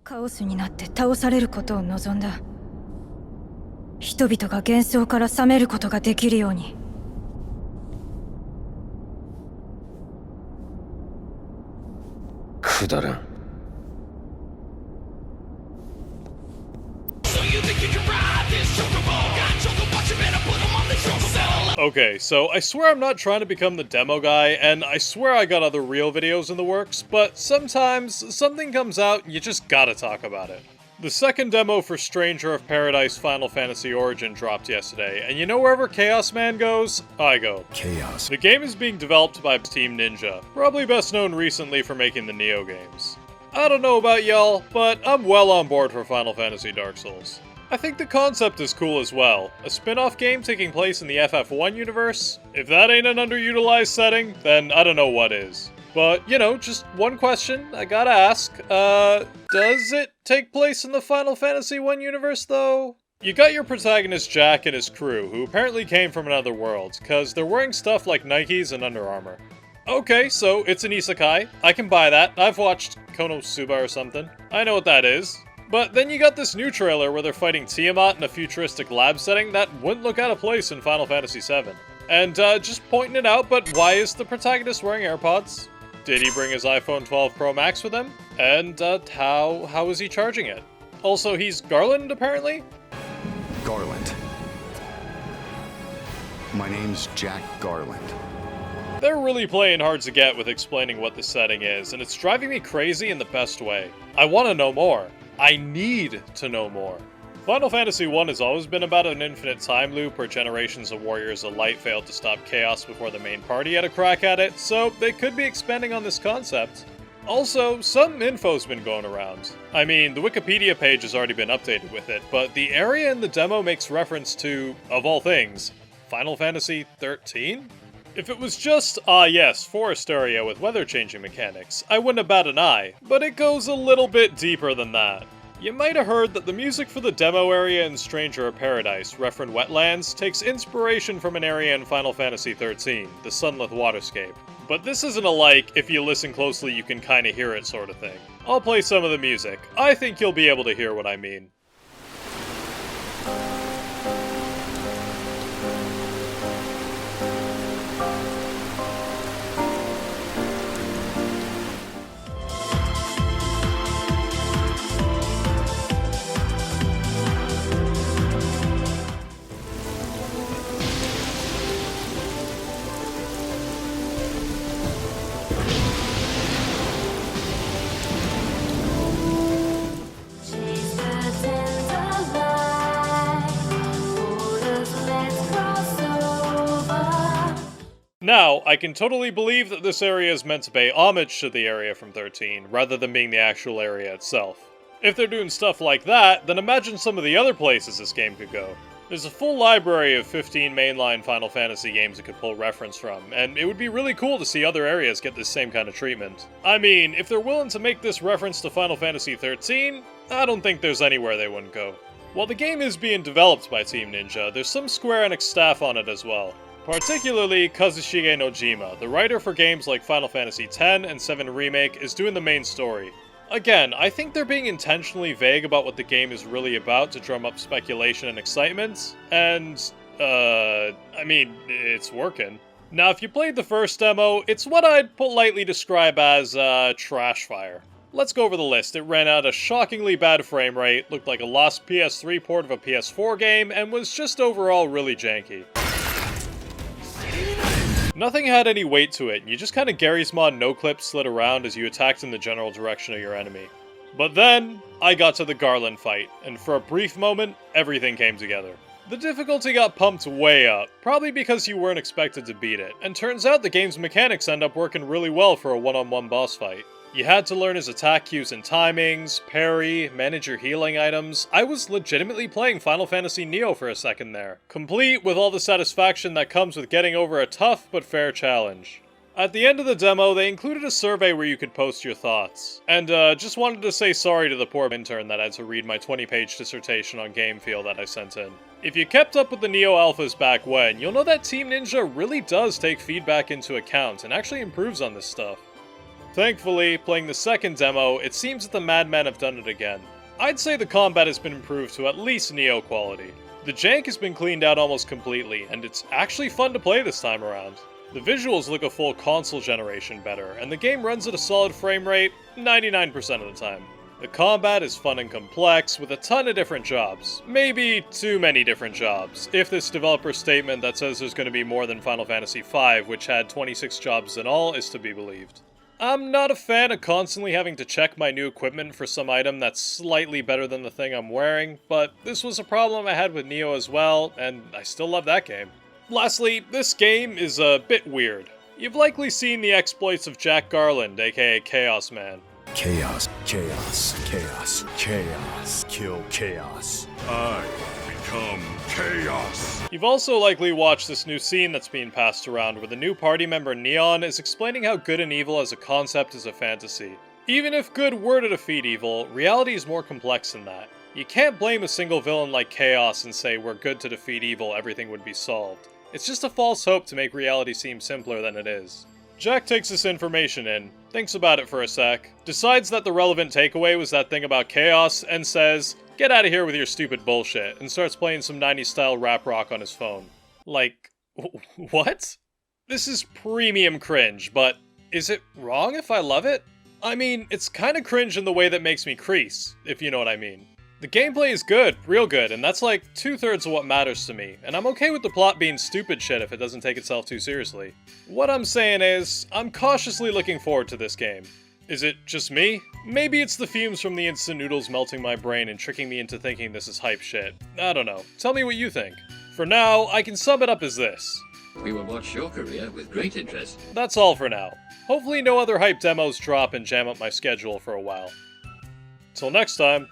カオスになって倒されることを望んだ。人々が幻想から覚めることができるように。くだらん。Okay, so I swear I'm not trying to become the demo guy, and I swear I got other real videos in the works, but sometimes something comes out and you just gotta talk about it. The second demo for Stranger of Paradise Final Fantasy Origin dropped yesterday, and you know wherever Chaos Man goes, I go. Chaos. The game is being developed by Team Ninja, probably best known recently for making the Neo games. I don't know about y'all, but I'm well on board for Final Fantasy Dark Souls. I think the concept is cool as well. A spin-off game taking place in the FF1 universe? If that ain't an underutilized setting, then I don't know what is. But, you know, just one question I gotta ask. Does it take place in the Final Fantasy I universe, though? You got your protagonist Jack and his crew, who apparently came from another world, cause they're wearing stuff like Nikes and Under Armour. Okay, so it's an isekai. I can buy that. I've watched Konosuba or something. I know what that is. But then you got this new trailer where they're fighting Tiamat in a futuristic lab setting that wouldn't look out of place in Final Fantasy VII. And just pointing it out, but why is the protagonist wearing AirPods? Did he bring his iPhone 12 Pro Max with him? And how is he charging it? Also, he's Garland, apparently? Garland. My name's Jack Garland. They're really playing hard to get with explaining what the setting is, and it's driving me crazy in the best way. I want to know more. I need to know more. Final Fantasy I has always been about an infinite time loop where generations of warriors of light failed to stop chaos before the main party had a crack at it, so they could be expanding on this concept. Also, some info's been going around. I mean, the Wikipedia page has already been updated with it, but the area in the demo makes reference to, of all things, Final Fantasy XIII? If it was just, yes, forest area with weather-changing mechanics, I wouldn't have bat an eye, but it goes a little bit deeper than that. You might have heard that the music for the demo area in Stranger of Paradise, Referent Wetlands, takes inspiration from an area in Final Fantasy XIII, the Sunlit Waterscape. But this isn't a like, if you listen closely you can kinda hear it sort of thing. I'll play some of the music. I think you'll be able to hear what I mean. Now, I can totally believe that this area is meant to pay homage to the area from 13, rather than being the actual area itself. If they're doing stuff like that, then imagine some of the other places this game could go. There's a full library of 15 mainline Final Fantasy games it could pull reference from, and it would be really cool to see other areas get this same kind of treatment. I mean, if they're willing to make this reference to Final Fantasy XIII, I don't think there's anywhere they wouldn't go. While the game is being developed by Team Ninja, there's some Square Enix staff on it as well. Particularly Kazushige Nojima, the writer for games like Final Fantasy X and VII Remake, is doing the main story. Again, I think they're being intentionally vague about what the game is really about to drum up speculation and excitement, and, I mean, it's working. Now, if you played the first demo, it's what I'd politely describe as, trash fire. Let's go over the list. It ran at a shockingly bad frame rate, looked like a lost PS3 port of a PS4 game, and was just overall really janky. Nothing had any weight to it, and you just kinda Garry's Mod no-clip slid around as you attacked in the general direction of your enemy. But then, I got to the Garland fight, and for a brief moment, everything came together. The difficulty got pumped way up, probably because you weren't expected to beat it, and turns out the game's mechanics end up working really well for a one-on-one boss fight. You had to learn his attack cues and timings, parry, manage your healing items. I was legitimately playing Final Fantasy Neo for a second there, complete with all the satisfaction that comes with getting over a tough but fair challenge. At the end of the demo, they included a survey where you could post your thoughts. And just wanted to say sorry to the poor intern that had to read my 20-page dissertation on game feel that I sent in. If you kept up with the Neo Alphas back when, you'll know that Team Ninja really does take feedback into account and actually improves on this stuff. Thankfully, playing the second demo, it seems that the Madmen have done it again. I'd say the combat has been improved to at least Neo quality. The jank has been cleaned out almost completely, and it's actually fun to play this time around. The visuals look a full console generation better, and the game runs at a solid frame rate 99% of the time. The combat is fun and complex, with a ton of different jobs. Maybe too many different jobs, if this developer statement that says there's going to be more than Final Fantasy V, which had 26 jobs in all, is to be believed. I'm not a fan of constantly having to check my new equipment for some item that's slightly better than the thing I'm wearing, but this was a problem I had with Neo as well, and I still love that game. Lastly, this game is a bit weird. You've likely seen the exploits of Jack Garland, aka Chaos Man. Chaos, chaos, chaos, chaos. Kill chaos. I become chaos. You've also likely watched this new scene that's being passed around where the new party member Neon is explaining how good and evil as a concept is a fantasy. Even if good were to defeat evil, reality is more complex than that. You can't blame a single villain like Chaos and say we're good to defeat evil, everything would be solved. It's just a false hope to make reality seem simpler than it is. Jack takes this information in, thinks about it for a sec, decides that the relevant takeaway was that thing about Chaos, and says, "Get out of here with your stupid bullshit," and starts playing some 90s style rap rock on his phone. Like, what? This is premium cringe, but is it wrong if I love it? I mean, it's kinda cringe in the way that makes me crease, if you know what I mean. The gameplay is good, real good, and that's like 2/3 of what matters to me, and I'm okay with the plot being stupid shit if it doesn't take itself too seriously. What I'm saying is, I'm cautiously looking forward to this game. Is it just me? Maybe it's the fumes from the instant noodles melting my brain and tricking me into thinking this is hype shit. I don't know. Tell me what you think. For now, I can sum it up as this. We will watch your career with great interest. That's all for now. Hopefully no other hype demos drop and jam up my schedule for a while. Till next time.